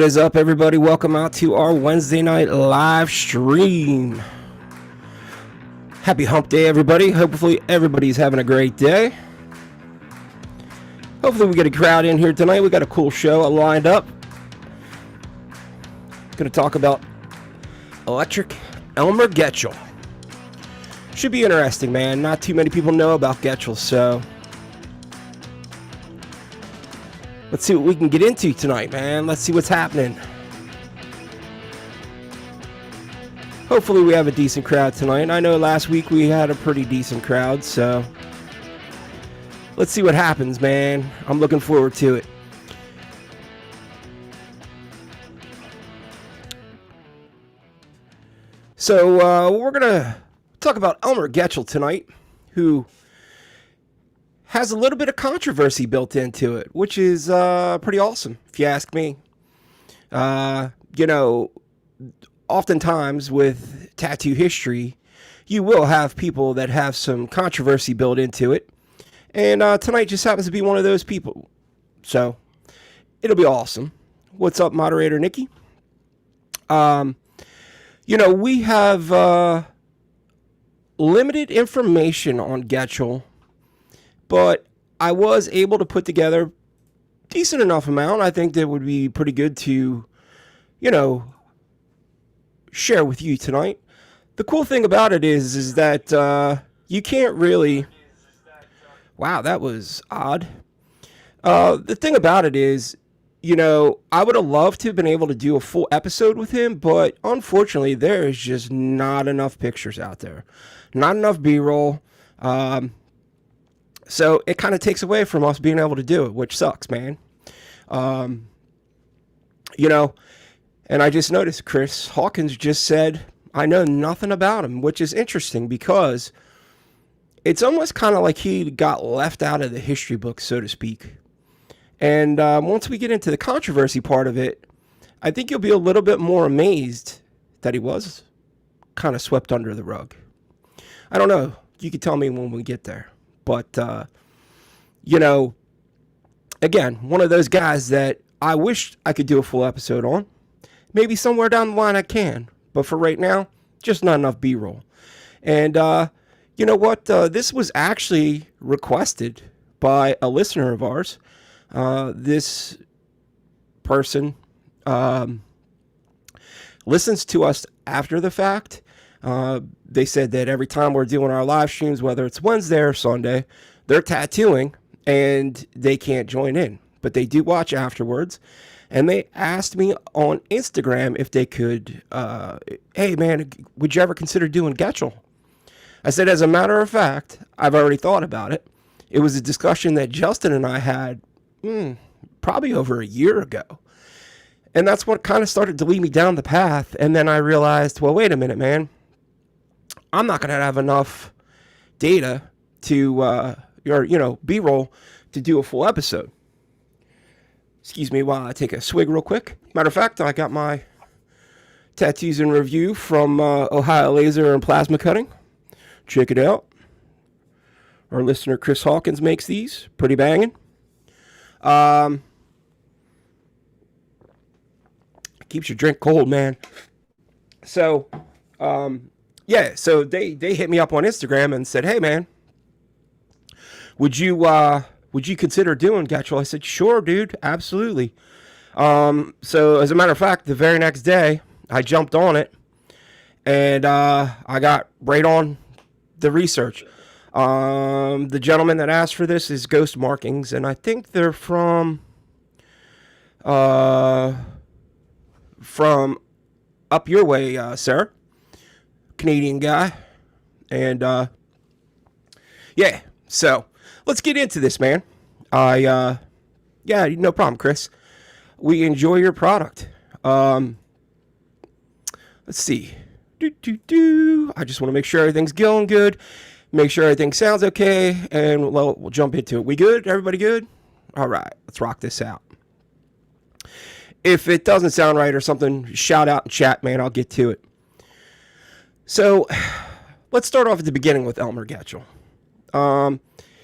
What is up, everybody? Welcome out to our Wednesday night live stream. Happy hump day, everybody. Hopefully everybody's having a great day. Hopefully we get a crowd in here tonight. We got a cool show lined up. Going to talk about electric Elmer Getchell. Should be interesting, man. Not too many people know about Getchell, so let's see what we can get into tonight, man. Let's see what's happening. Hopefully we have a decent crowd tonight. I know last week we had a pretty decent crowd, so let's see what happens, man. I'm looking forward to it. So we're going to talk about Elmer Getchell tonight, who has a little bit of controversy built into it, which is pretty awesome, if you ask me. Oftentimes with tattoo history, you will have people that have some controversy built into it. And tonight just happens to be one of those people. So it'll be awesome. What's up, moderator Nikki? We have limited information on Getchell, but I was able to put together decent enough amount. I think that would be pretty good to, share with you tonight. The cool thing about it is that you can't really... Wow, that was odd. The thing about it is, I would have loved to have been able to do a full episode with him, but unfortunately, there is just not enough pictures out there. Not enough B-roll. So it kind of takes away from us being able to do it, which sucks, man. And I just noticed Chris Hawkins just said, I know nothing about him, which is interesting because it's almost kind of like he got left out of the history book, so to speak. And once we get into the controversy part of it, I think you'll be a little bit more amazed that he was kind of swept under the rug. I don't know. You can tell me when we get there. But, again, one of those guys that I wish I could do a full episode on. Maybe somewhere down the line I can. But for right now, just not enough B-roll. And you know what? This was actually requested by a listener of ours. This person listens to us after the fact. They said that every time we're doing our live streams, whether it's Wednesday or Sunday, they're tattooing and they can't join in, but they do watch afterwards. And they asked me on Instagram if they could, hey man, would you ever consider doing Getchell? I said, as a matter of fact, I've already thought about it. It was a discussion that Justin and I had probably over a year ago. And that's what kind of started to lead me down the path. And then I realized, well, wait a minute, man. I'm not going to have enough data to, B-roll to do a full episode. Excuse me while I take a swig real quick. Matter of fact, I got my tattoos in review from Ohio Laser and Plasma Cutting. Check it out. Our listener Chris Hawkins makes these. Pretty banging. Keeps your drink cold, man. So, so they hit me up on Instagram and said, hey, man, would you consider doing Getchell? I said, sure, dude, absolutely. So as a matter of fact, the very next day, I jumped on it, and I got right on the research. The gentleman that asked for this is Ghost Markings, and I think they're from up your way, sir. Canadian guy. And so let's get into this, man. No problem, Chris. We enjoy your product. Let's see. I just want to make sure everything's going good. Make sure everything sounds okay. And we'll jump into it. We good? Everybody good? All right. Let's rock this out. If it doesn't sound right or something, shout out in chat, man. I'll get to it. So let's start off at the beginning with Elmer Getchell.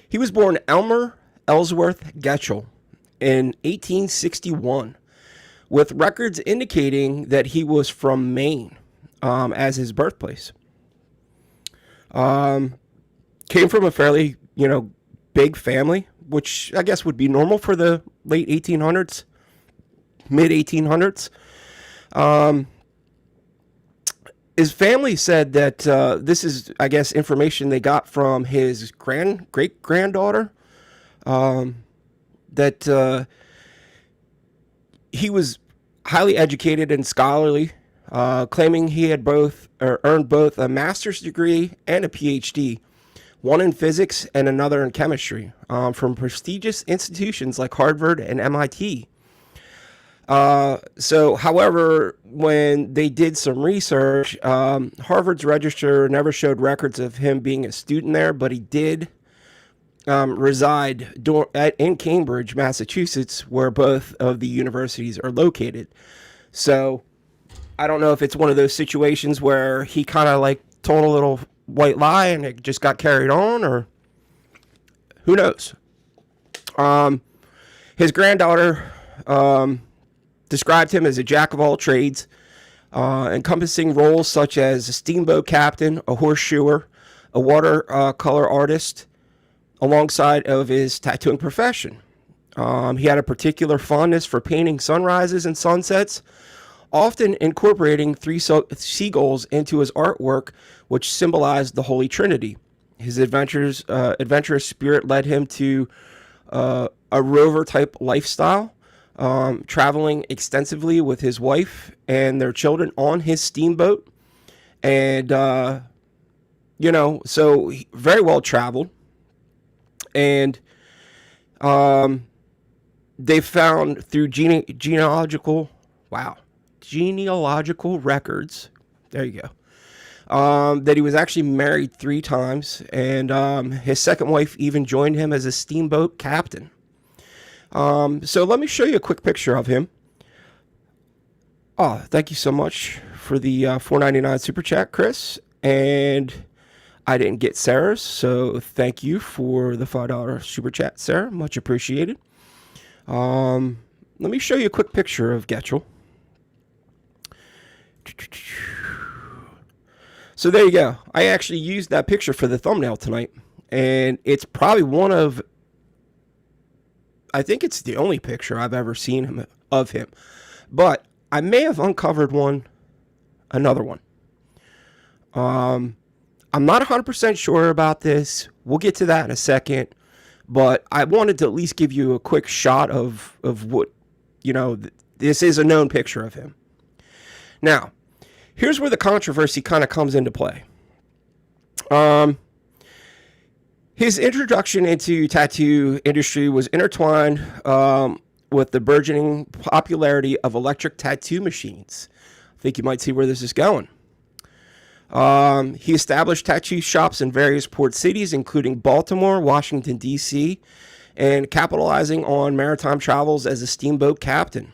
He was born Elmer Ellsworth Getchell in 1861, with records indicating that he was from Maine as his birthplace. Came from a fairly, big family, which I guess would be normal for the late 1800s, mid 1800s. His family said that this is, I guess, information they got from his great granddaughter. That he was highly educated and scholarly, claiming he had earned both a master's degree and a PhD, one in physics and another in chemistry, from prestigious institutions like Harvard and MIT. However, when they did some research, Harvard's register never showed records of him being a student there, but he did reside in Cambridge, Massachusetts, where both of the universities are located. So I don't know if it's one of those situations where he kind of like told a little white lie and it just got carried on, or who knows. His granddaughter described him as a jack of all trades, encompassing roles such as a steamboat captain, a horseshoer, a watercolor artist, alongside of his tattooing profession. He had a particular fondness for painting sunrises and sunsets, often incorporating three seagulls into his artwork, which symbolized the Holy Trinity. His adventurous spirit led him to a rover-type lifestyle, traveling extensively with his wife and their children on his steamboat. And, so he very well traveled. And they found through genealogical records, there you go, that he was actually married 3 times, and his second wife even joined him as a steamboat captain. So let me show you a quick picture of him. Oh, thank you so much for the $4.99 super chat, Chris. And I didn't get Sarah's, so thank you for the $5 super chat, Sarah. Much appreciated. Let me show you a quick picture of Getchell. So there you go. I actually used that picture for the thumbnail tonight, and it's probably I think it's the only picture I've ever seen of him, but I may have uncovered another one. I'm not 100% sure about this. We'll get to that in a second, but I wanted to at least give you a quick shot of what, this is a known picture of him. Now, here's where the controversy kind of comes into play. His introduction into tattoo industry was intertwined with the burgeoning popularity of electric tattoo machines. I think you might see where this is going. He established tattoo shops in various port cities, including Baltimore, Washington, D.C., and capitalizing on maritime travels as a steamboat captain.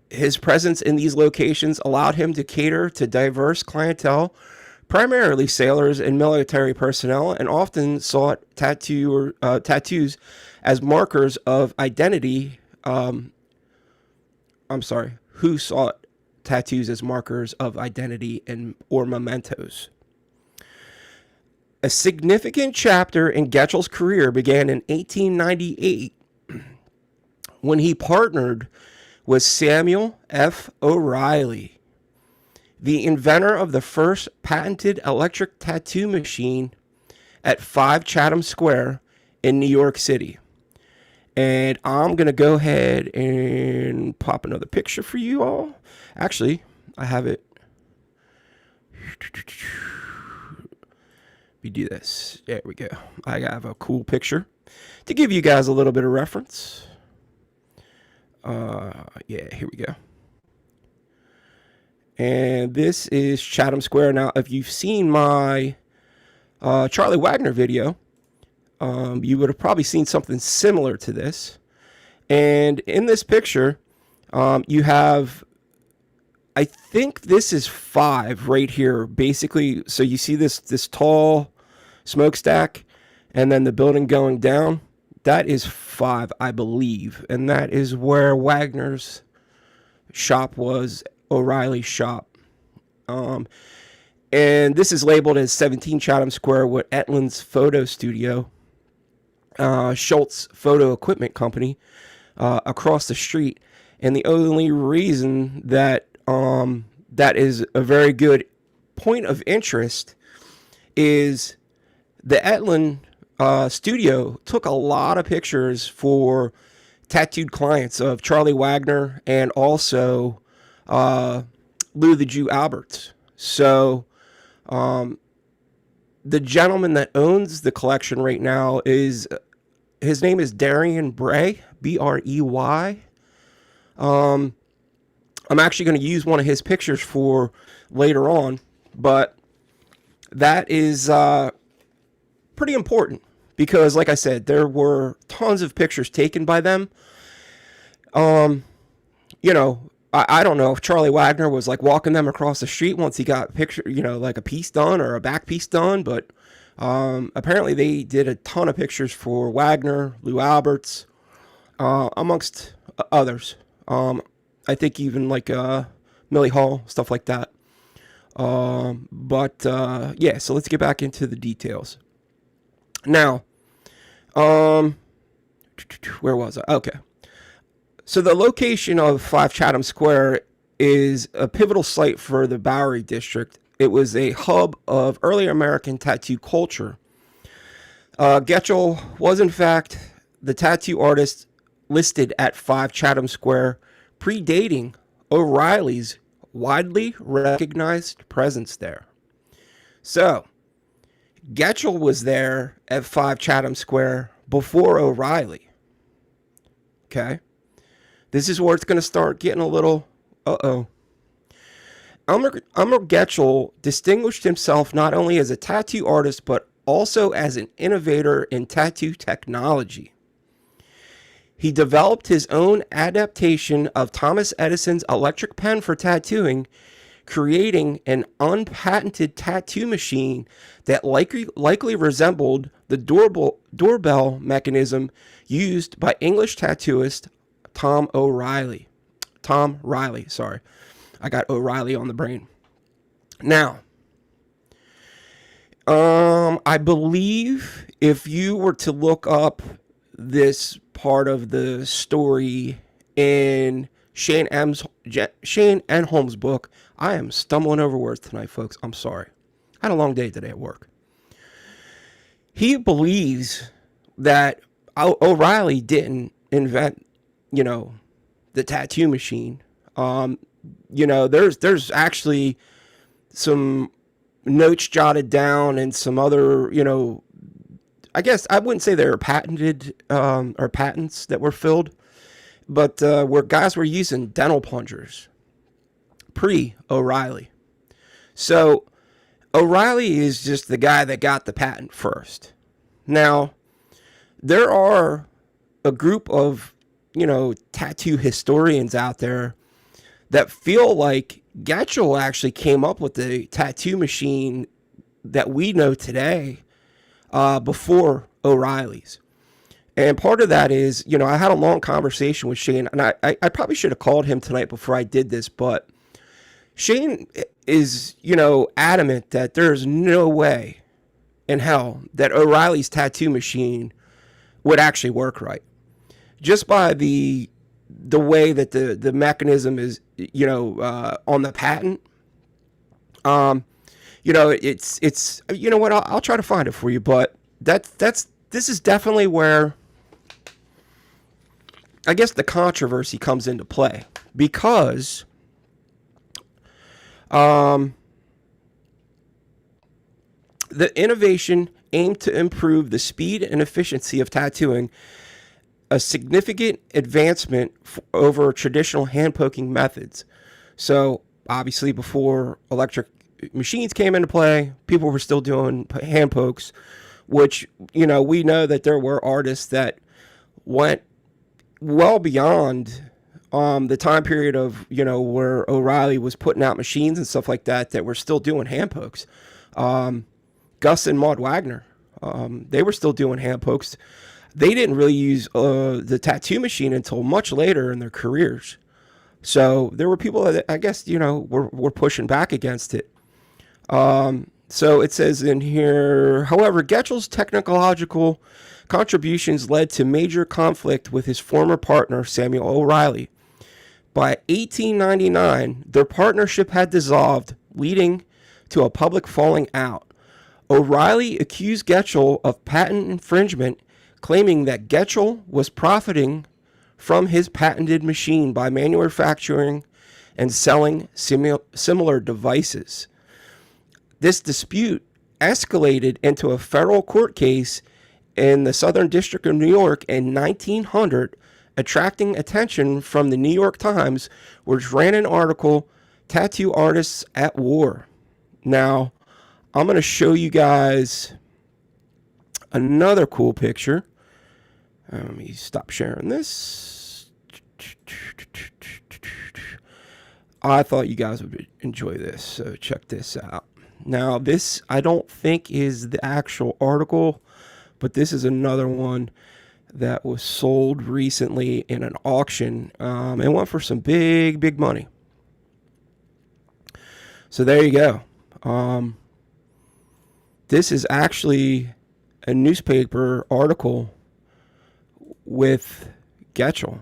His presence in these locations allowed him to cater to diverse clientele, primarily sailors and military personnel, and often sought tattoos as markers of identity. Who sought tattoos as markers of identity or mementos. A significant chapter in Getchell's career began in 1898 when he partnered with Samuel F. O'Reilly, the inventor of the first patented electric tattoo machine at 5 Chatham Square in New York City. And I'm going to go ahead and pop another picture for you all. Actually, I have it. We do this. There we go. I have a cool picture to give you guys a little bit of reference. Here we go. And this is Chatham Square. Now, if you've seen my Charlie Wagner video, you would have probably seen something similar to this. And in this picture, you have, I think this is 5 right here, basically. So you see this tall smokestack and then the building going down. That is 5, I believe. And that is where Wagner's shop was O'Reilly's shop. And this is labeled as 17 Chatham Square with Etlin's Photo Studio, Schultz Photo Equipment Company, across the street. And the only reason that that is a very good point of interest is the Etlin studio took a lot of pictures for tattooed clients of Charlie Wagner and also Lou the Jew Alberts. So the gentleman that owns the collection right now his name is Darian Bray, Brey. I'm actually going to use one of his pictures for later on, but that is pretty important because, like I said, there were tons of pictures taken by them. You know, I don't know if Charlie Wagner was like walking them across the street once he got a picture, you know, like a piece done or a back piece done, but apparently they did a ton of pictures for Wagner, Lou Alberts, amongst others. I think even like Millie Hall, stuff like that. Yeah, so let's get back into the details. Now, where was I? Okay. So the location of 5 Chatham Square is a pivotal site for the Bowery District. It was a hub of early American tattoo culture. Getchell was, in fact, the tattoo artist listed at 5 Chatham Square, predating O'Reilly's widely recognized presence there. So, Getchell was there at 5 Chatham Square before O'Reilly. Okay? This is where it's going to start getting a little Elmer Getchell distinguished himself not only as a tattoo artist, but also as an innovator in tattoo technology. He developed his own adaptation of Thomas Edison's electric pen for tattooing, creating an unpatented tattoo machine that likely resembled the doorbell mechanism used by English tattooist Tom Riley, sorry. I got O'Reilly on the brain. Now, I believe if you were to look up this part of the story in Shane Enholm's book, I am stumbling over words tonight, folks. I'm sorry. I had a long day today at work. He believes that O'Reilly didn't invent, you know, the tattoo machine. You know, there's actually some notes jotted down and some other, you know, I guess I wouldn't say they were patented or patents that were filled, but where guys were using dental plungers pre-O'Reilly. So O'Reilly is just the guy that got the patent first. Now, there are a group of, you know, tattoo historians out there that feel like Getchell actually came up with the tattoo machine that we know today before O'Reilly's. And part of that is, you know, I had a long conversation with Shane, and I probably should have called him tonight before I did this, but Shane is, you know, adamant that there's no way in hell that O'Reilly's tattoo machine would actually work right. Just by the way that the mechanism is, you know, on the patent. You know, it's you know what, I'll try to find it for you, but this is definitely where I guess the controversy comes into play, because the innovation aimed to improve the speed and efficiency of tattooing, a significant advancement over traditional hand poking methods. So obviously before electric machines came into play, people were still doing hand pokes, which, you know, we know that there were artists that went well beyond the time period of, you know, where O'Reilly was putting out machines and stuff like that were still doing hand pokes. Gus and Maud Wagner, they were still doing hand pokes. They didn't really use the tattoo machine until much later in their careers. So there were people that I guess, were pushing back against it. So it says in here, however, Getchell's technological contributions led to major conflict with his former partner, Samuel O'Reilly. By 1899, their partnership had dissolved, leading to a public falling out. O'Reilly accused Getchell of patent infringement, claiming that Getchell was profiting from his patented machine by manufacturing and selling similar devices. This dispute escalated into a federal court case in the Southern District of New York in 1900, attracting attention from the New York Times, which ran an article, Tattoo Artists at War. Now, I'm going to show you guys another cool picture. Let me stop sharing this. I thought you guys would enjoy this, so check this out. Now, this I don't think is the actual article, but this is another one that was sold recently in an auction. It went for some big money. So there you go. This is actually a newspaper article with Getchell.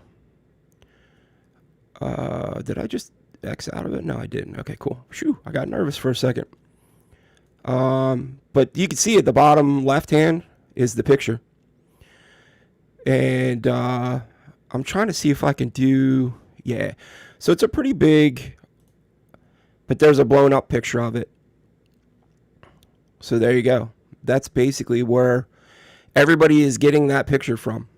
Did I just X out of it? No, I didn't. Okay, cool. Shoo, I got nervous for a second. But you can see at the bottom left hand is the picture. And I'm trying to see if I can do, yeah. So it's a pretty big, but there's a blown up picture of it. So there you go. That's basically where everybody is getting that picture from.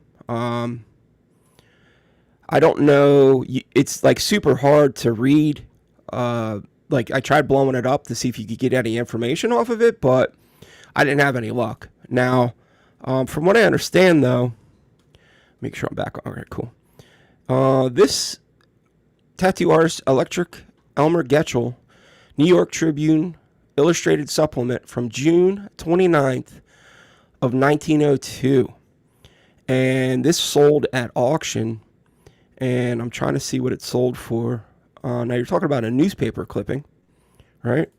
I don't know. It's like super hard to read. Like I tried blowing it up to see if you could get any information off of it, but I didn't have any luck. Now, from what I understand though, make sure I'm back on. All right, cool. This tattoo artist, Electric Elmer Getchell, New York Tribune Illustrated Supplement from June 29th of 1902. And this sold at auction, and I'm trying to see what it sold for. Now you're talking about a newspaper clipping, right?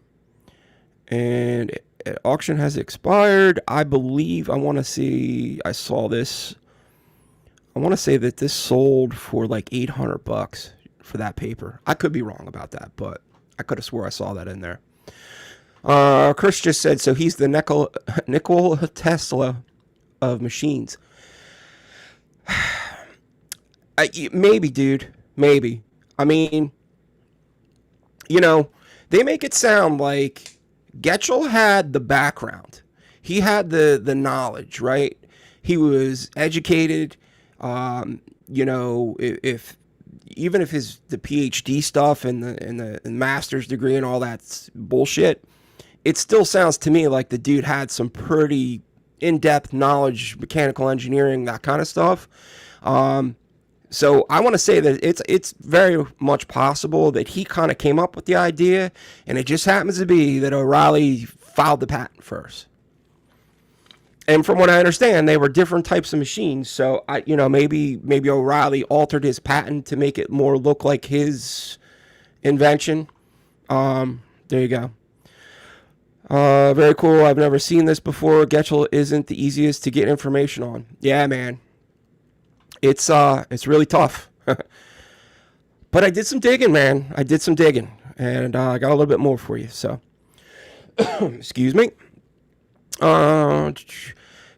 And auction has expired. I believe, I saw this. I want to say that this sold for like $800 for that paper. I could be wrong about that, but I could have swore I saw that in there. Chris just said, so he's the Nikola Tesla of machines. Maybe, dude. Maybe. I mean, they make it sound like Getchell had the background. He had the knowledge, right? He was educated. If even if the PhD stuff and the master's degree and all that's bullshit, it still sounds to me like the dude had some pretty in-depth knowledge, mechanical engineering, that kind of stuff. So I want to say that it's very much possible that he kind of came up with the idea, and it just happens to be that O'Reilly filed the patent first. And from what I understand, they were different types of machines. So maybe O'Reilly altered his patent to make it more look like his invention. There you go. Very cool. I've never seen this before. Getchell isn't the easiest to get information on. Yeah, man. It's really tough. But I did some digging, man. And I got a little bit more for you. So, excuse me.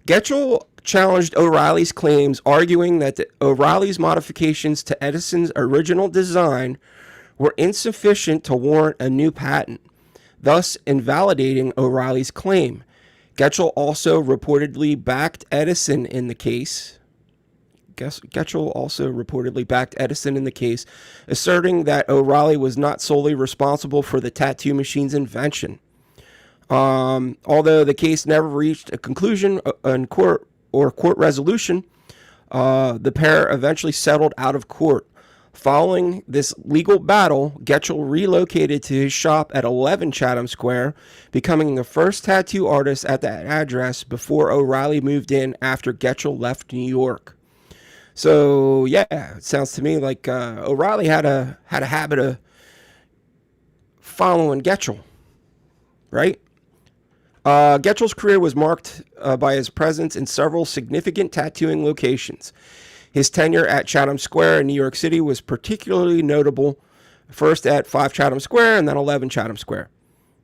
Getchell challenged O'Reilly's claims, arguing that O'Reilly's modifications to Edison's original design were insufficient to warrant a new patent, thus invalidating O'Reilly's claim. Getchell also reportedly backed Edison in the case. Asserting that O'Reilly was not solely responsible for the tattoo machine's invention. Although the case never reached a conclusion in court resolution, the pair eventually settled out of court. Following this legal battle, Getchell relocated to his shop at 11 Chatham Square, becoming the first tattoo artist at that address before O'Reilly moved in after Getchell left New York. So yeah, it sounds to me like O'Reilly had a habit of following Getchell, right? Getchell's career was marked by his presence in several significant tattooing locations. His tenure at Chatham Square in New York City was particularly notable, first at 5 Chatham Square and then 11 Chatham Square.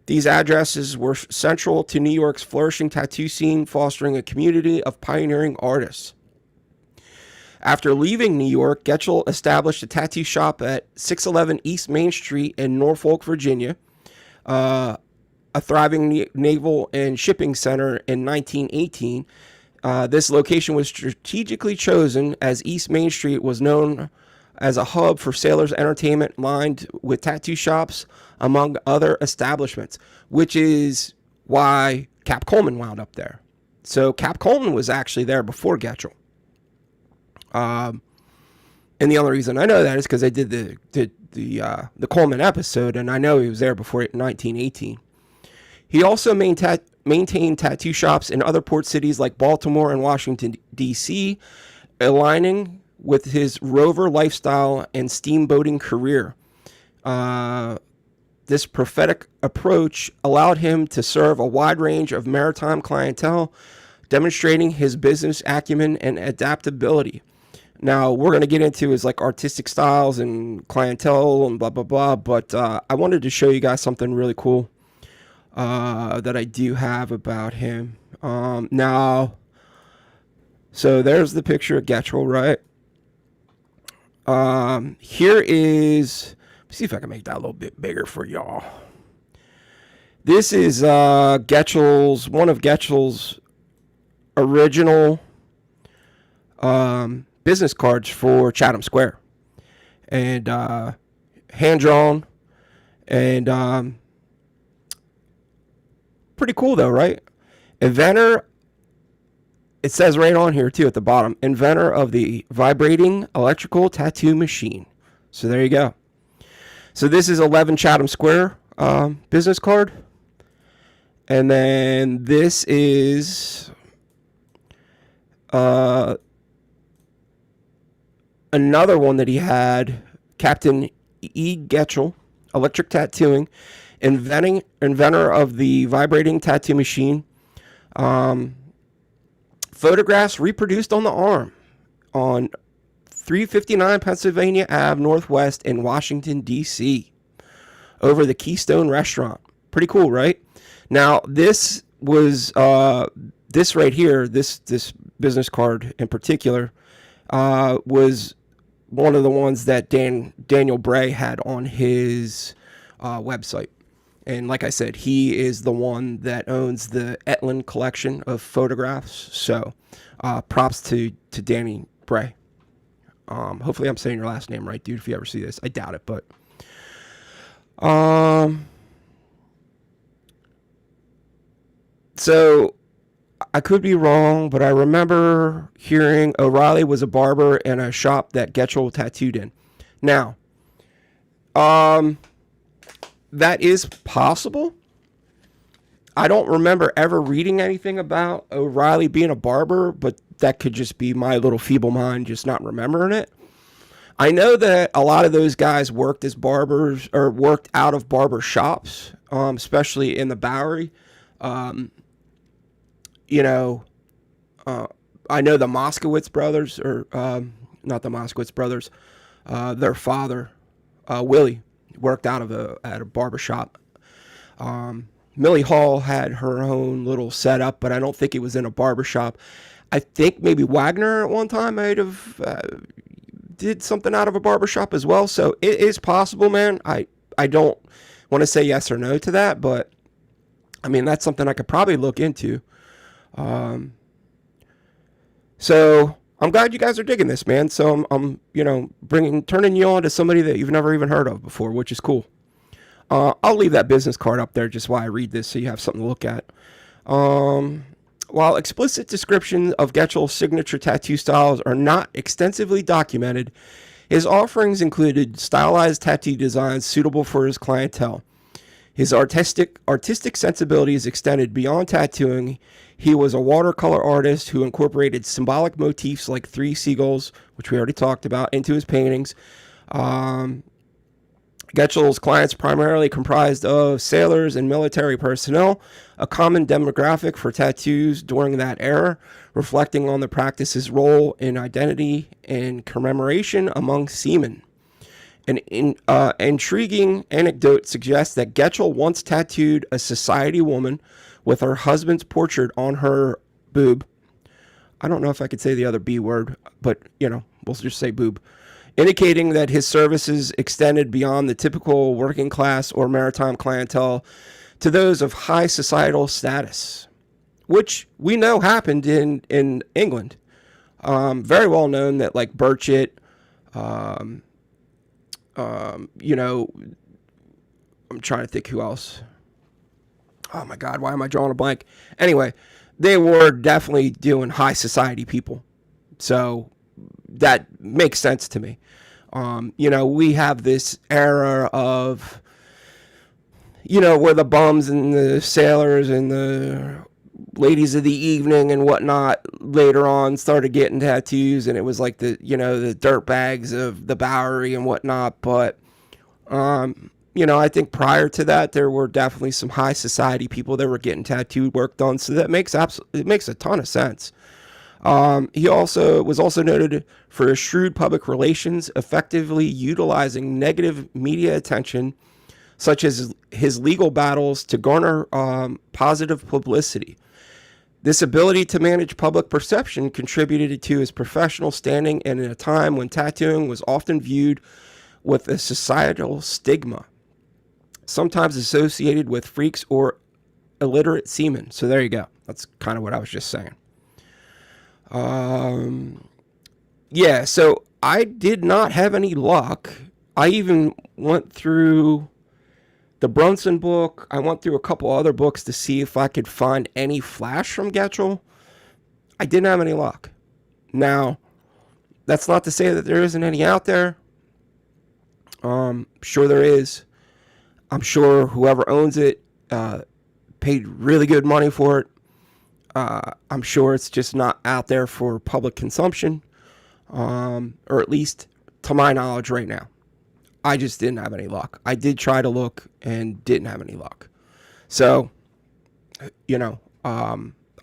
These addresses were central to New York's flourishing tattoo scene, fostering a community of pioneering artists. After leaving New York, Getchell established a tattoo shop at 611 East Main Street in Norfolk, Virginia, a thriving naval and shipping center in 1918. This location was strategically chosen as East Main Street was known as a hub for sailors' entertainment, lined with tattoo shops, among other establishments, which is why Cap Coleman wound up there. So Cap Coleman was actually there before Getchell. And the only reason I know that is because I did the Coleman episode, and I know he was there before 1918. He also maintained tattoo shops in other port cities like Baltimore and Washington, D.C., aligning with his rover lifestyle and steamboating career. This prophetic approach allowed him to serve a wide range of maritime clientele, demonstrating his business acumen and adaptability. Now, we're going to get into his like artistic styles and clientele and blah, blah, blah. But I wanted to show you guys something really cool that I do have about him. Now, so there's the picture of Getchell, right? Here is, let's see if I can make that a little bit bigger for y'all. This is one of Getchell's original business cards for Chatham Square, and hand drawn, and pretty cool though, right? Inventor, it says right on here too at the bottom, inventor of the vibrating electrical tattoo machine. So there you go. So this is 11 Chatham Square business card, and then this is another one that he had, Captain E. Getchell, electric tattooing, inventor of the vibrating tattoo machine. Photographs reproduced on the arm on 359 Pennsylvania Ave Northwest in Washington, D.C. over the Keystone Restaurant. Pretty cool, right? Now, this was, this right here, this business card in particular, was one of the ones that Daniel Bray had on his website. And like I said, he is the one that owns the Etlin collection of photographs. So props to Danny Bray. Hopefully I'm saying your last name right, dude, if you ever see this. I doubt it, but so I could be wrong, but I remember hearing O'Reilly was a barber in a shop that Getchell tattooed in. Now, that is possible. I don't remember ever reading anything about O'Reilly being a barber, but that could just be my little feeble mind just not remembering it. I know that a lot of those guys worked as barbers or worked out of barber shops, especially in the Bowery. You know, I know the Moskowitz brothers, or not the Moskowitz brothers, their father, Willie, worked out of at a barber shop. Millie Hall had her own little setup, but I don't think it was in a barber shop. I think maybe Wagner at one time might have did something out of a barber shop as well. So it is possible, man. I don't want to say yes or no to that, but I mean, that's something I could probably look into. So I'm glad you guys are digging this, man. So I'm turning you on to somebody that you've never even heard of before, which is cool. I'll leave that business card up there just while I read this so you have something to look at. While explicit descriptions of Getchell's signature tattoo styles are not extensively documented, his offerings included stylized tattoo designs suitable for his clientele. His artistic sensibilities extended beyond tattooing. He was a watercolor artist who incorporated symbolic motifs like three seagulls, which we already talked about, into his paintings. Getchell's clients primarily comprised of sailors and military personnel, a common demographic for tattoos during that era, reflecting on the practice's role in identity and commemoration among seamen. An intriguing anecdote suggests that Getchell once tattooed a society woman with her husband's portrait on her boob. I don't know if I could say the other B word, but, we'll just say boob, indicating that his services extended beyond the typical working class or maritime clientele to those of high societal status, which we know happened in England. Very well known that, like, Burchett, I'm trying to think who else. Oh my God, why am I drawing a blank? Anyway, they were definitely doing high society people. So that makes sense to me. We have this era of, where the bums and the sailors and the ladies of the evening and whatnot later on started getting tattoos, and it was like the dirt bags of the Bowery and whatnot. But I think prior to that there were definitely some high society people that were getting tattooed work done, so that makes a ton of sense. He was also noted for his shrewd public relations, effectively utilizing negative media attention such as his legal battles to garner positive publicity. This ability to manage public perception contributed to his professional standing, and in a time when tattooing was often viewed with a societal stigma, sometimes associated with freaks or illiterate seamen. So there you go. That's kind of what I was just saying. So I did not have any luck. I even went through the Brunson book. I went through a couple other books to see if I could find any flash from Getchell. I didn't have any luck. Now, that's not to say that there isn't any out there. Sure there is. I'm sure whoever owns it paid really good money for it. I'm sure it's just not out there for public consumption, or at least to my knowledge right now. I just didn't have any luck. I did try to look and didn't have any luck. So, I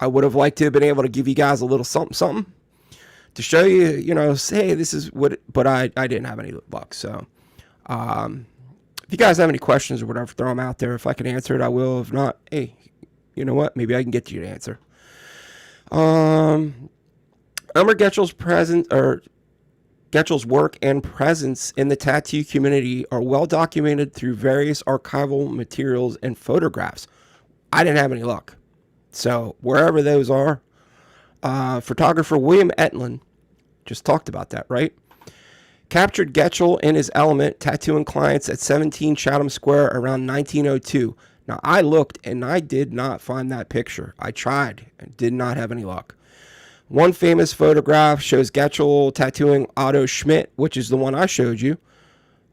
would have liked to have been able to give you guys a little something to show you, say this is what, but I didn't have any luck. So, if you guys have any questions or whatever, throw them out there. If I can answer it, I will. If not, hey, you know what? Maybe I can get you to answer. Elmer Getchell's work and presence in the tattoo community are well documented through various archival materials and photographs. I didn't have any luck. So wherever those are, photographer William Etlin, just talked about that, right? Captured Getchell in his element, tattooing clients at 17 Chatham Square around 1902. Now, I looked and I did not find that picture. I tried and did not have any luck. One famous photograph shows Getchell tattooing Otto Schmidt, which is the one I showed you.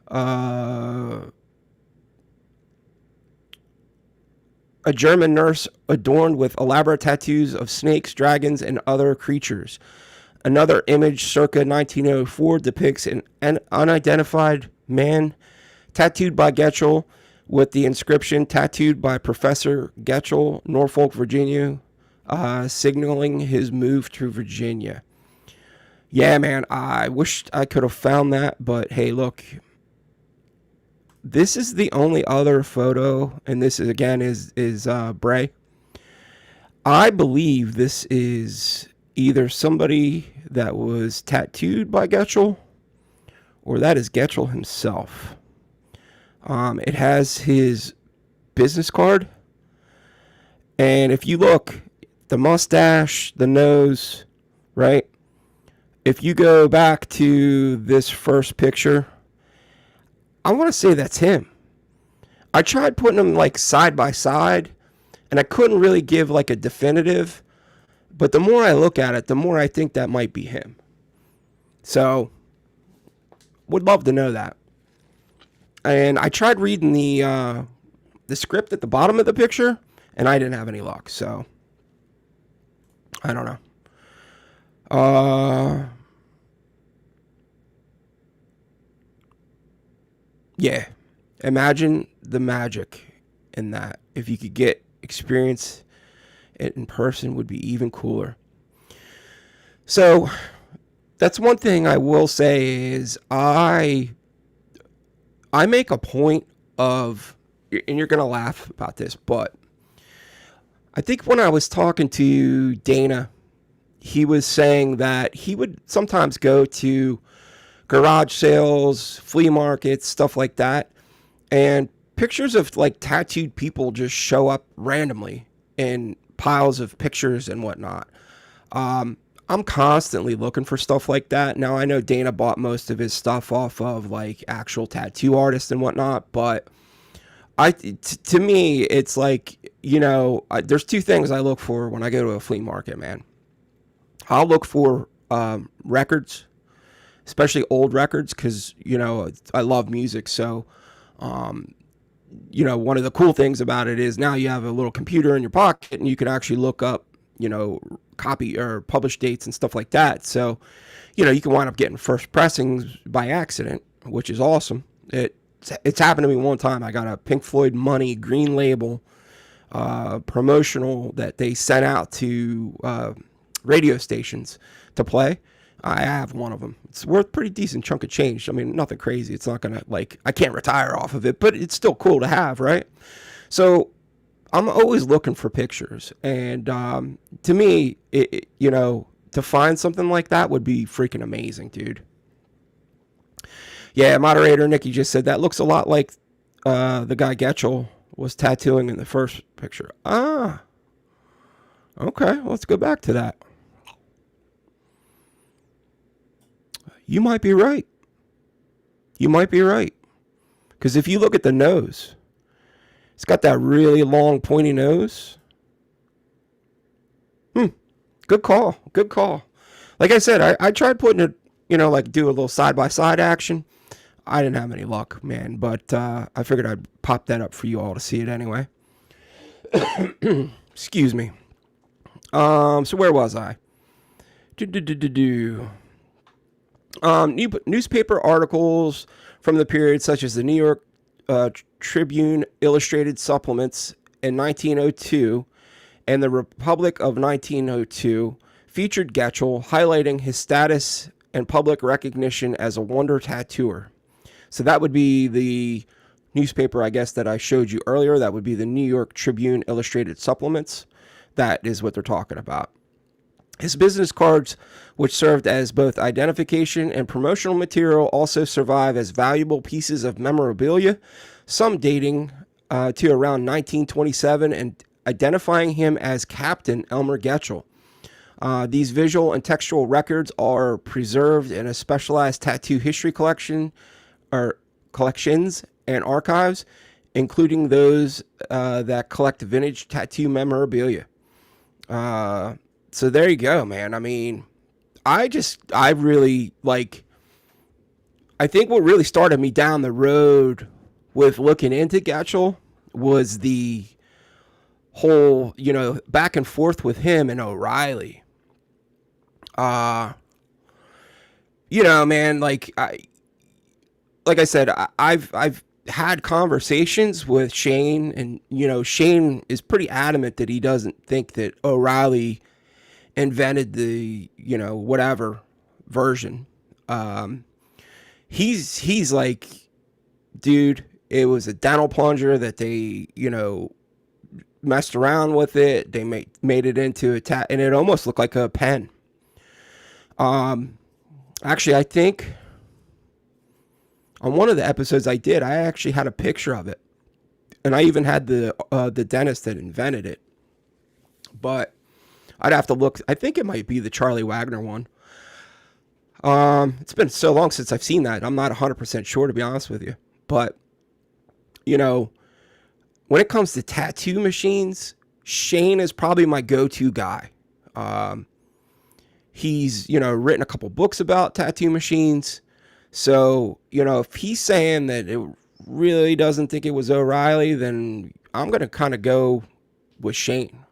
A German nurse adorned with elaborate tattoos of snakes, dragons, and other creatures. Another image circa 1904 depicts an unidentified man tattooed by Getchell with the inscription "Tattooed by Professor Getchell, Norfolk, Virginia," signaling his move to Virginia. Yeah, man, I wished I could have found that, but hey, look. This is the only other photo, and this is, again, is Bray. I believe this is either somebody that was tattooed by Getchell, or that is Getchell himself. It has his business card, and if you look, the mustache, the nose, right? If you go back to this first picture, I want to say that's him. I tried putting them like side by side, and I couldn't really give like a definitive, but the more I look at it, the more I think that might be him. So, would love to know that. And I tried reading the the script at the bottom of the picture, and I didn't have any luck. So I don't know. Yeah, imagine the magic in that. If you could experience it in person, would be even cooler. So that's one thing I will say is I make a point of, and you're gonna laugh about this, but I think when I was talking to Dana, he was saying that he would sometimes go to garage sales, flea markets, stuff like that, and pictures of like tattooed people just show up randomly in piles of pictures and whatnot. I'm constantly looking for stuff like that. Now, I know Dana bought most of his stuff off of like actual tattoo artists and whatnot, but to me, it's like, there's two things I look for when I go to a flea market, man. I'll look for records, especially old records, because, I love music. So, one of the cool things about it is now you have a little computer in your pocket and you can actually look up, copy or publish dates and stuff like that. So, you can wind up getting first pressings by accident, which is awesome. It's happened to me one time. I got a Pink Floyd Money green label promotional that they sent out to radio stations to play. I have one of them. It's worth a pretty decent chunk of change. I mean, nothing crazy. It's not going to, I can't retire off of it, but it's still cool to have, right? So I'm always looking for pictures. And to me, to find something like that would be freaking amazing, dude. Yeah, moderator Nikki just said that looks a lot like the guy Getchell was tattooing in the first picture. Ah, okay. Let's go back to that. You might be right. You might be right. Because if you look at the nose, it's got that really long, pointy nose. Good call. Good call. Like I said, I tried putting it, do a little side-by-side action. I didn't have any luck, man. But I figured I'd pop that up for you all to see it anyway. Excuse me. So where was I? Newspaper articles from the period, such as the New York Tribune Illustrated Supplements in 1902 and the Republic of 1902, featured Getchell, highlighting his status and public recognition as a wonder tattooer. So that would be the newspaper, I guess, that I showed you earlier. That would be the New York Tribune Illustrated Supplements. That is what they're talking about. His business cards, which served as both identification and promotional material, also survive as valuable pieces of memorabilia, some dating to around 1927 and identifying him as Captain Elmer Getchell. These visual and textual records are preserved in a specialized tattoo history collections and archives, including those that collect vintage tattoo memorabilia. So there you go, man. I mean, I really I think what really started me down the road with looking into Getchell was the whole, back and forth with him and O'Reilly. Man, like I said, I've had conversations with Shane, and, Shane is pretty adamant that he doesn't think that O'Reilly invented the, whatever version. He's like, dude, it was a dental plunger that they, messed around with it. They made it into a and it almost looked like a pen. Actually, I think on one of the episodes I did, I actually had a picture of it, and I even had the dentist that invented it. But I'd have to look. I think it might be the Charlie Wagner one. It's been so long since I've seen that. I'm not 100% sure, to be honest with you. But, when it comes to tattoo machines, Shane is probably my go-to guy. He's, written a couple books about tattoo machines. So, if he's saying that it really doesn't think it was O'Reilly, then I'm going to kind of go with Shane.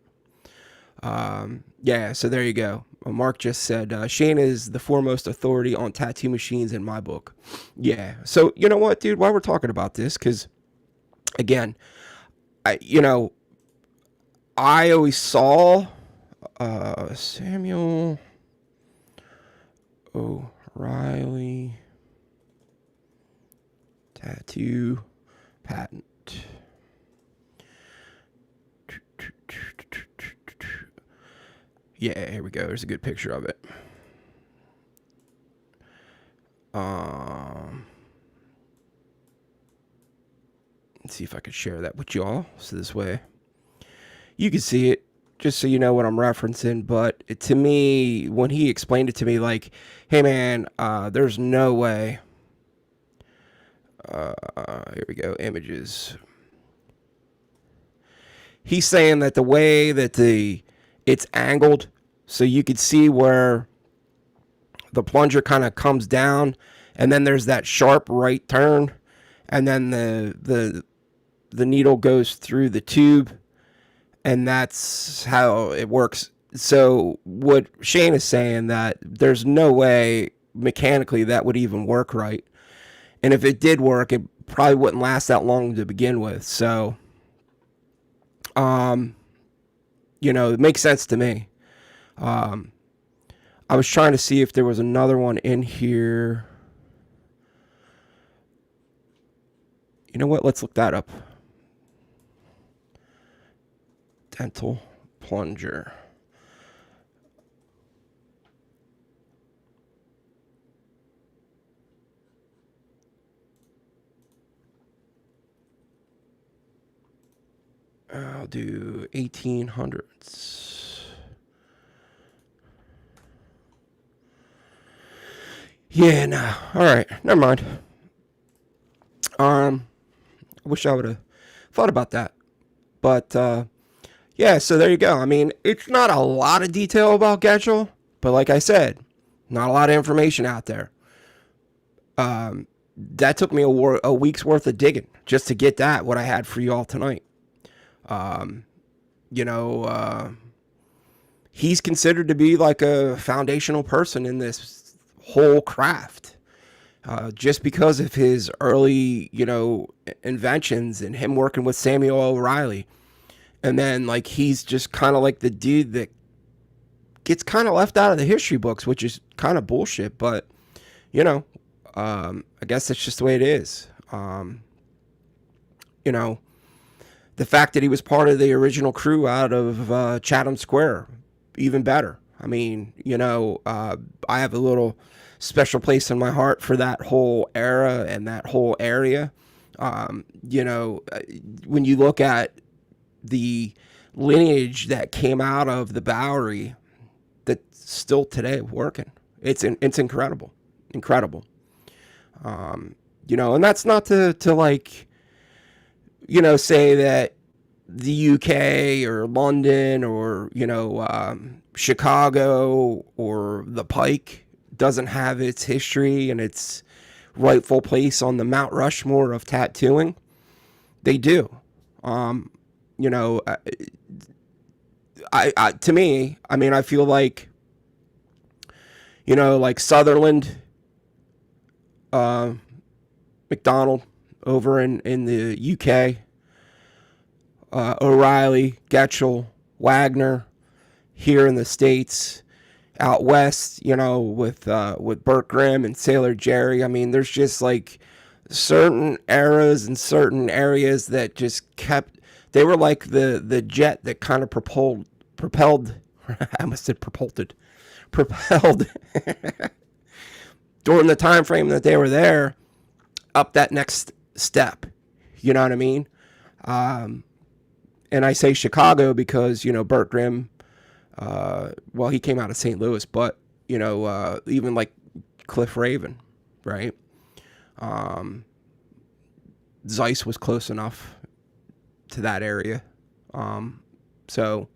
Yeah, so there you go. Mark just said, Shane is the foremost authority on tattoo machines in my book. Yeah, so you know what, dude, while we're talking about this, because, again, I always saw Samuel O'Reilly tattoo patent. Yeah, here we go. There's a good picture of it. Let's see if I can share that with y'all. So this way you can see it, just so you know what I'm referencing. But to me, when he explained it to me, like, hey man, there's no way. Here we go, images. He's saying that the way that it's angled, so you could see where the plunger kind of comes down, and then there's that sharp right turn, and then the needle goes through the tube, and that's how it works. So what Shane is saying, that there's no way mechanically that would even work right, and if it did work, it probably wouldn't last that long to begin with. So it makes sense to me. I was trying to see if there was another one in here. You know what? Let's look that up. Dental plunger. I'll do 1800s. Yeah, no. All right, never mind. I wish I would have thought about that, but yeah. So there you go. I mean, it's not a lot of detail about Getchell, but like I said, not a lot of information out there. That took me a week's worth of digging just to get that, what I had for you all tonight. He's considered to be like a foundational person in this whole craft. Just because of his early, inventions and him working with Samuel O'Reilly. And then, like, he's just kind of like the dude that gets kind of left out of the history books, which is kind of bullshit. But, I guess that's just the way it is. The fact that he was part of the original crew out of Chatham Square, even better. I mean, I have a little special place in my heart for that whole era and that whole area. When you look at the lineage that came out of the Bowery, that's still today working, it's incredible. And that's not to like, say that the UK or London or Chicago or the Pike doesn't have its history and its rightful place on the Mount Rushmore of tattooing. They do. To me, I mean, I feel like, like Sutherland, McDonald over in the UK, O'Reilly, Getchell, Wagner here in the States, out west, with Burt Grimm and Sailor Jerry. I mean, there's just like certain eras and certain areas that just they were like the jet that kind of propelled I almost said propelled during the time frame that they were there up that next step. You know what I mean? And I say Chicago because, Burt Grimm, he came out of St. Louis, but, even like Cliff Raven, right? Zeiss was close enough to that area. So,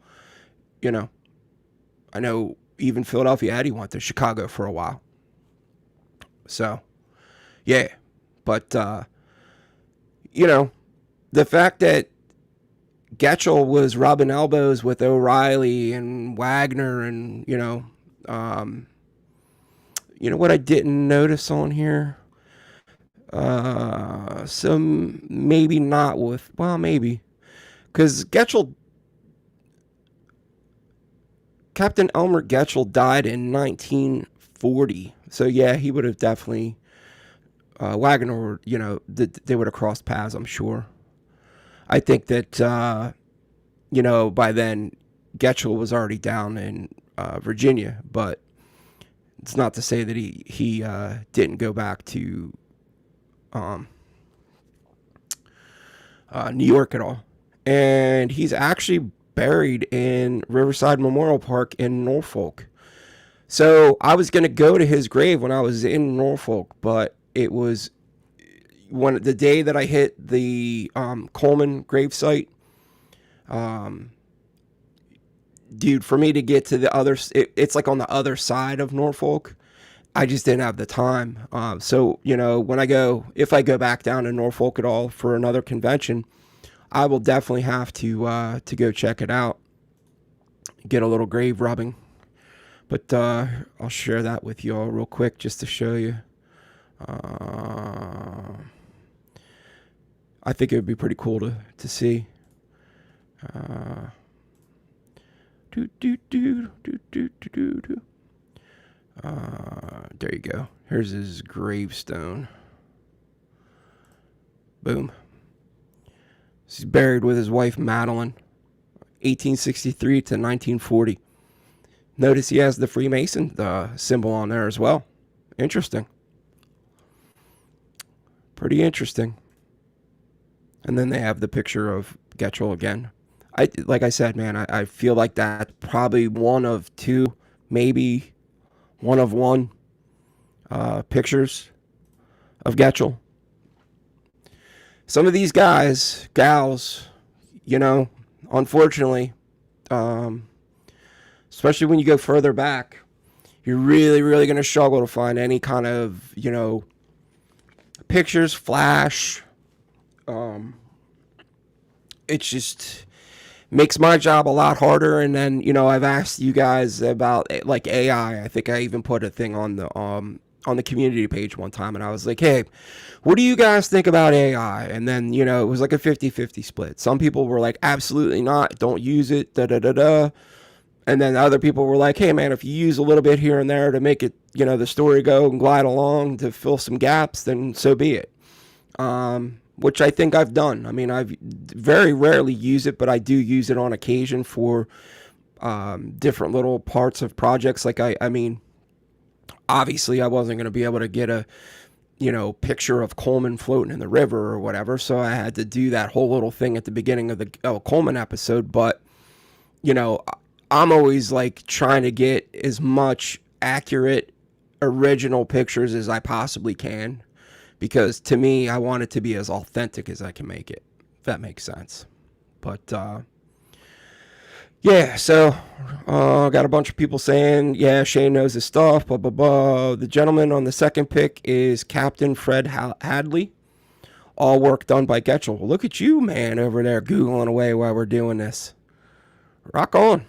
I know even Philadelphia Eddie went to Chicago for a while. So, yeah. But, you know, the fact that Getchell was rubbing elbows with O'Reilly and Wagner, and you know what I didn't notice on here. So maybe not with, well, maybe because Captain Elmer Getchell died in 1940. So yeah, he would have definitely Wagner. They would have crossed paths, I'm sure. I think that by then Getchell was already down in Virginia, but it's not to say that he didn't go back to um, New York at all. And he's actually buried in Riverside Memorial Park in Norfolk. So I was going to go to his grave when I was in Norfolk, but it was the day that I hit the Coleman gravesite. Dude, for me to get to the other, it's like on the other side of Norfolk. I just didn't have the time. So if I go back down to Norfolk at all for another convention, I will definitely have to go check it out, get a little grave rubbing. But I'll share that with you all real quick just to show you. I think it would be pretty cool to see. There you go. Here's his gravestone. Boom. He's buried with his wife Madeline, 1863 to 1940. Notice he has the Freemason symbol on there as well. Interesting. Pretty interesting. And then they have the picture of Getchell again. Like I said, man, I feel like that's probably one of two, maybe one of one pictures of Getchell. Some of these guys, gals, unfortunately, especially when you go further back, you're really, really going to struggle to find any kind of, pictures, flash. It just makes my job a lot harder. And then, I've asked you guys about like AI. I think I even put a thing on the community page one time, and I was like, hey, what do you guys think about AI? And then, it was like a 50-50 split. Some people were like, absolutely not, don't use it, da-da-da-da. And then other people were like, hey, man, if you use a little bit here and there to make it, the story go and glide along to fill some gaps, then so be it. Which I think I've done. I mean, I've very rarely use it, but I do use it on occasion for different little parts of projects. Like, I mean, obviously I wasn't going to be able to get a, picture of Coleman floating in the river or whatever. So I had to do that whole little thing at the beginning of the Coleman episode. But, I'm always like trying to get as much accurate original pictures as I possibly can, because to me, I want it to be as authentic as I can make it, if that makes sense. But yeah, so got a bunch of people saying, yeah, Shane knows his stuff, blah, blah, blah. The gentleman on the second pick is Captain Fred Hadley. All work done by Getchell. Well, look at you, man, over there Googling away while we're doing this. Rock on.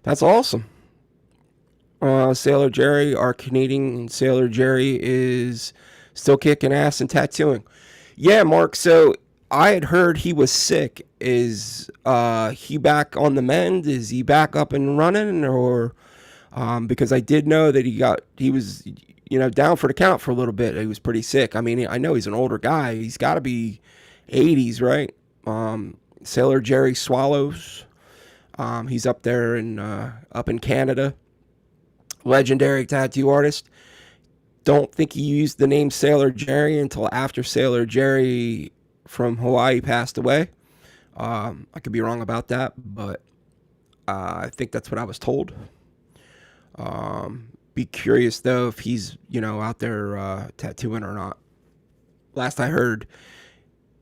That's awesome. Sailor Jerry, our Canadian Sailor Jerry, is still kicking ass and tattooing. Yeah, Mark, so I had heard he was sick. Is he back on the mend? Is he back up and running? Or because I did know that he was down for the count for a little bit. He was pretty sick. I mean, I know he's an older guy. He's got to be 80s, right? Sailor Jerry Swallows. He's up there up in Canada. Legendary tattoo artist. Don't think he used the name Sailor Jerry until after Sailor Jerry from Hawaii passed away. I could be wrong about that, but I think that's what I was told. Be curious though if he's out there tattooing or not. Last I heard,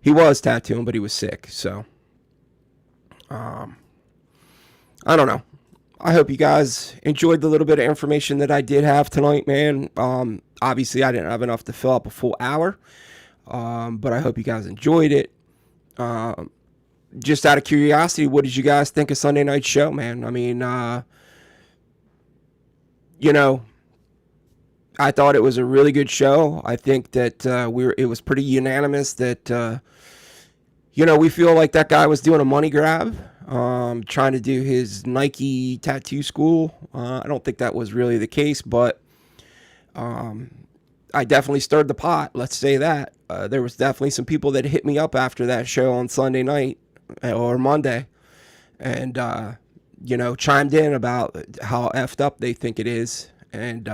he was tattooing, but he was sick. So I don't know. I hope you guys enjoyed the little bit of information that I did have tonight, man. Obviously, I didn't have enough to fill up a full hour. But I hope you guys enjoyed it. Just out of curiosity, what did you guys think of Sunday night's show, man? I mean, you know, I thought it was a really good show. I think that it was pretty unanimous that we feel like that guy was doing a money grab, trying to do his Nike tattoo school. I don't think that was really the case, but I definitely stirred the pot. Let's say that. There was definitely some people that hit me up after that show on Sunday night or Monday, and chimed in about how effed up they think it is, and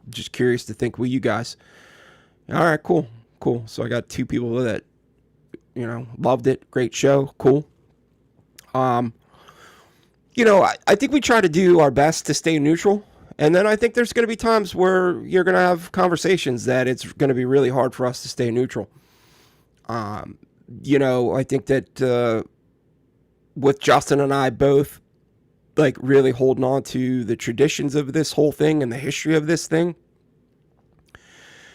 just curious to think with you guys. All right, cool. So I got two people that loved it. Great show. Cool. I think we try to do our best to stay neutral. And then I think there's going to be times where you're going to have conversations that it's going to be really hard for us to stay neutral. I think that with Justin and I both like really holding on to the traditions of this whole thing and the history of this thing,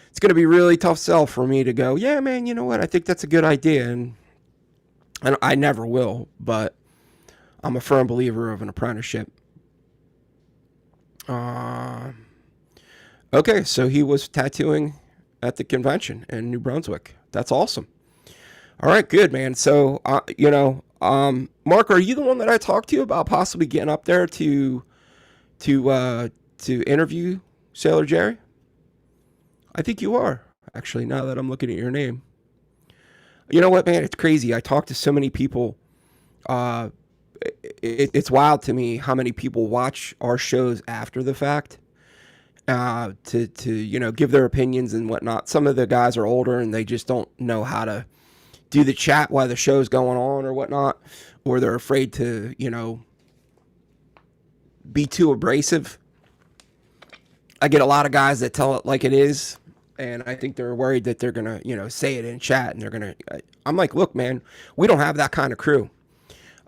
it's going to be really tough sell for me to go, yeah, man, you know what? I think that's a good idea. And I never will, but I'm a firm believer of an apprenticeship. Okay, so he was tattooing at the convention in New Brunswick. That's awesome. All right, good, man. So, Mark, are you the one that I talked to about possibly getting up there to interview Sailor Jerry? I think you are, actually, now that I'm looking at your name. You know what, man? It's crazy. I talked to so many people. It's wild to me how many people watch our shows after the fact to give their opinions and whatnot. Some of the guys are older and they just don't know how to do the chat while the show's going on or whatnot, or they're afraid to be too abrasive. I get a lot of guys that tell it like it is, and I think they're worried that they're gonna say it in chat, and I'm like, look, man, we don't have that kind of crew.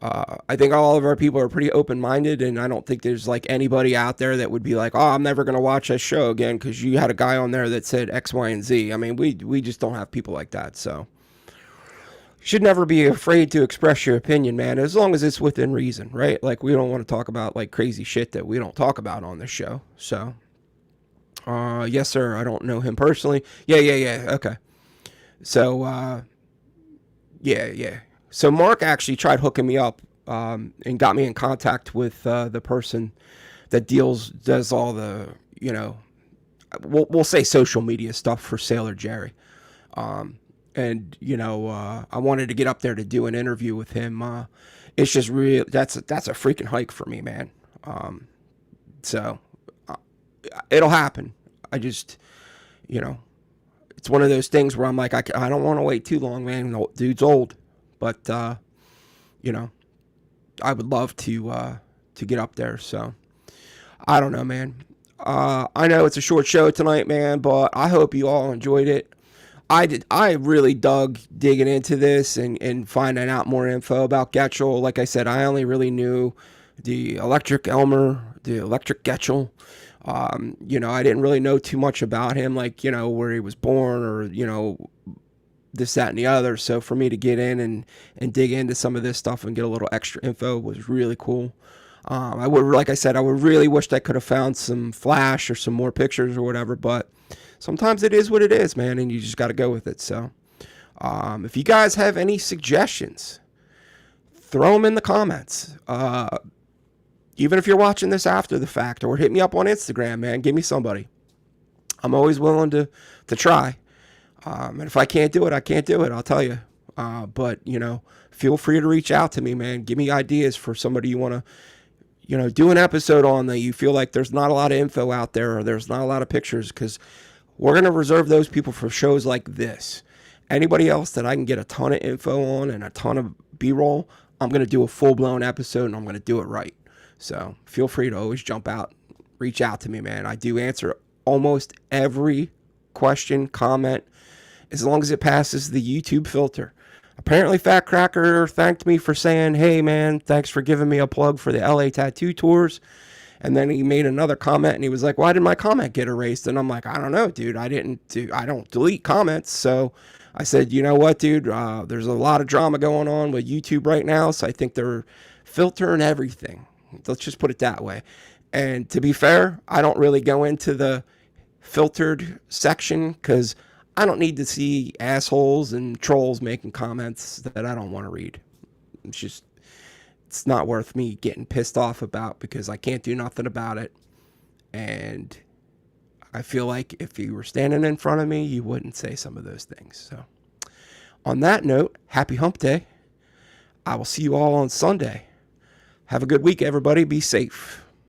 I think all of our people are pretty open-minded, and I don't think there's like anybody out there that would be like, oh, I'm never going to watch this show again because you had a guy on there that said X, Y, and Z. I mean, we just don't have people like that. So you should never be afraid to express your opinion, man, as long as it's within reason, right? Like, we don't want to talk about like crazy shit that we don't talk about on this show. So, yes, sir. I don't know him personally. Yeah. Okay. So, yeah. So Mark actually tried hooking me up and got me in contact with the person that does all the, we'll say social media stuff for Sailor Jerry. I wanted to get up there to do an interview with him. It's just real. That's a freaking hike for me, man. So it'll happen. I just, it's one of those things where I'm like, I don't want to wait too long, man. The dude's old. But, I would love to get up there. So, I don't know, man. I know it's a short show tonight, man, but I hope you all enjoyed it. I really dug digging into this and finding out more info about Getchell. Like I said, I only really knew the electric Getchell. I didn't really know too much about him, like, where he was born or, this, that, and the other. So for me to get in and dig into some of this stuff and get a little extra info was really cool. I would really wished I could have found some flash or some more pictures or whatever, but sometimes it is what it is, man, and you just got to go with it. So if you guys have any suggestions, throw them in the comments. Even if you're watching this after the fact, or hit me up on Instagram, man, give me somebody. I'm always willing to try. And if I can't do it, I can't do it. I'll tell you. But, feel free to reach out to me, man. Give me ideas for somebody you want to, do an episode on that you feel like there's not a lot of info out there or there's not a lot of pictures, because we're going to reserve those people for shows like this. Anybody else that I can get a ton of info on and a ton of B-roll, I'm going to do a full-blown episode and I'm going to do it right. So feel free to always reach out to me, man. I do answer almost every question, comment, as long as it passes the YouTube filter. Apparently Fat Cracker thanked me for saying, hey man, thanks for giving me a plug for the LA tattoo tours. And then he made another comment and he was like, why did my comment get erased? And I'm like, I don't know, dude. I don't delete comments. So I said, you know what, dude, there's a lot of drama going on with YouTube right now. So I think they're filtering everything. Let's just put it that way. And to be fair, I don't really go into the filtered section because I don't need to see assholes and trolls making comments that I don't want to read. It's not worth me getting pissed off about because I can't do nothing about it. And I feel like if you were standing in front of me, you wouldn't say some of those things. So on that note, happy hump day. I will see you all on Sunday. Have a good week, everybody. Be safe.